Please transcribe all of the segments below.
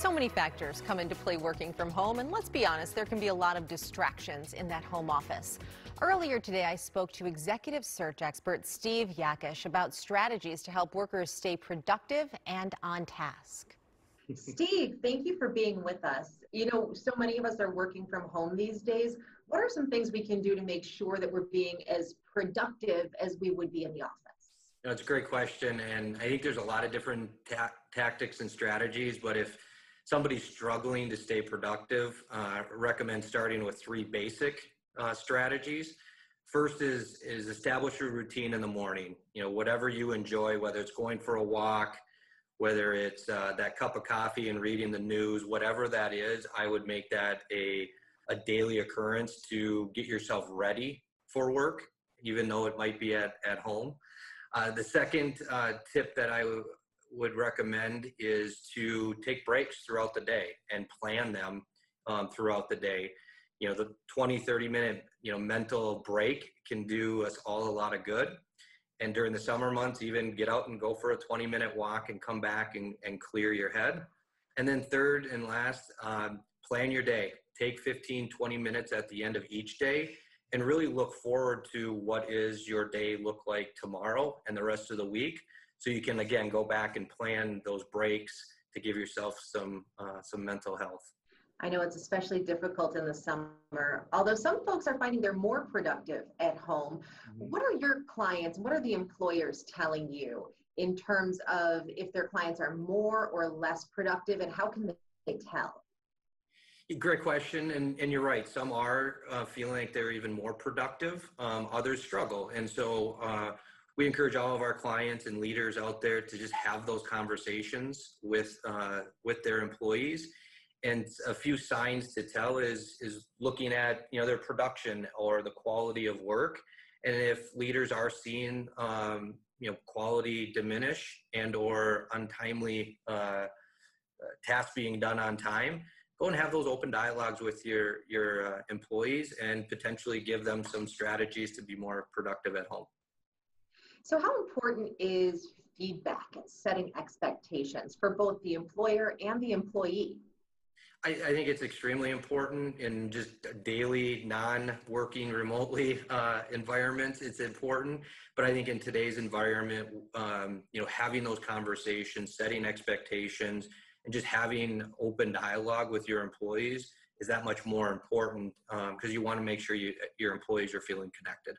So many factors come into play working from home, and let's be honest, there can be a lot of distractions in that home office. Earlier today, I spoke to executive search expert Steve Yakesh about strategies to help workers stay productive and on task. Steve, thank you for being with us. You know, so many of us are working from home these days. What are some things we can do to make sure that we're being as productive as we would be in the office? It's a great question, and I think there's a lot of different tactics and strategies, but if somebody's struggling to stay productive, I recommend starting with three basic strategies. First is establish a routine in the morning. You know, whatever you enjoy, whether it's going for a walk, whether it's that cup of coffee and reading the news, whatever that is, I would make that a daily occurrence to get yourself ready for work, even though it might be at home. The second tip that I would recommend is to take breaks throughout the day and plan them throughout the day. You know, the 20-30 minute, mental break can do us all a lot of good. And during the summer months, even get out and go for a 20-minute walk and come back and clear your head. And then third and last, plan your day. Take 15-20 minutes at the end of each day and really look forward to what is your day look like tomorrow and the rest of the week. So you can, again, go back and plan those breaks to give yourself some mental health. I know it's especially difficult in the summer, although some folks are finding they're more productive at home. What are your clients, what are the employers telling you in terms of if their clients are more or less productive, and how can they tell? Great question, and you're right. Some are feeling like they're even more productive. Others struggle, and so we encourage all of our clients and leaders out there to just have those conversations with their employees. And a few signs to tell is looking at their production or the quality of work, and if leaders are seeing quality diminish and or untimely tasks being done on time, go and have those open dialogues with your employees and potentially give them some strategies to be more productive at home. So how important is feedback and setting expectations for both the employer and the employee? I think it's extremely important in just daily, non-working remotely environments. It's important, but I think in today's environment, having those conversations, setting expectations, and just having open dialogue with your employees is that much more important because you want to make sure your employees are feeling connected.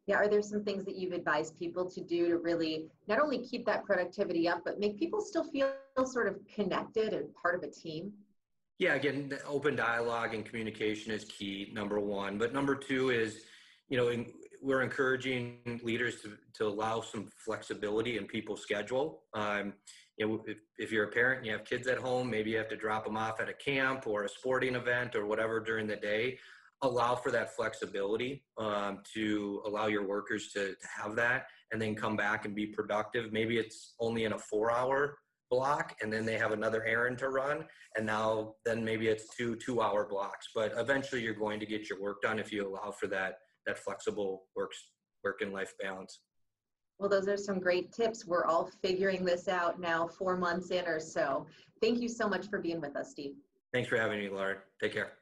Yeah, are there some things that you've advised people to do to really not only keep that productivity up, but make people still feel sort of connected and part of a team? Yeah, again, the open dialogue and communication is key, number one. But number two is, we're encouraging leaders to allow some flexibility in people's schedule. If you're a parent and you have kids at home, maybe you have to drop them off at a camp or a sporting event or whatever during the day. Allow for that flexibility to allow your workers to have that and then come back and be productive. Maybe it's only in a 4-hour block and then they have another errand to run, and now then maybe it's two-hour blocks, but eventually you're going to get your work done if you allow for that flexible work and life balance. Well, those are some great tips. We're all figuring this out now 4 months in or so. Thank you so much for being with us, Steve. Thanks for having me, Laura. Take care.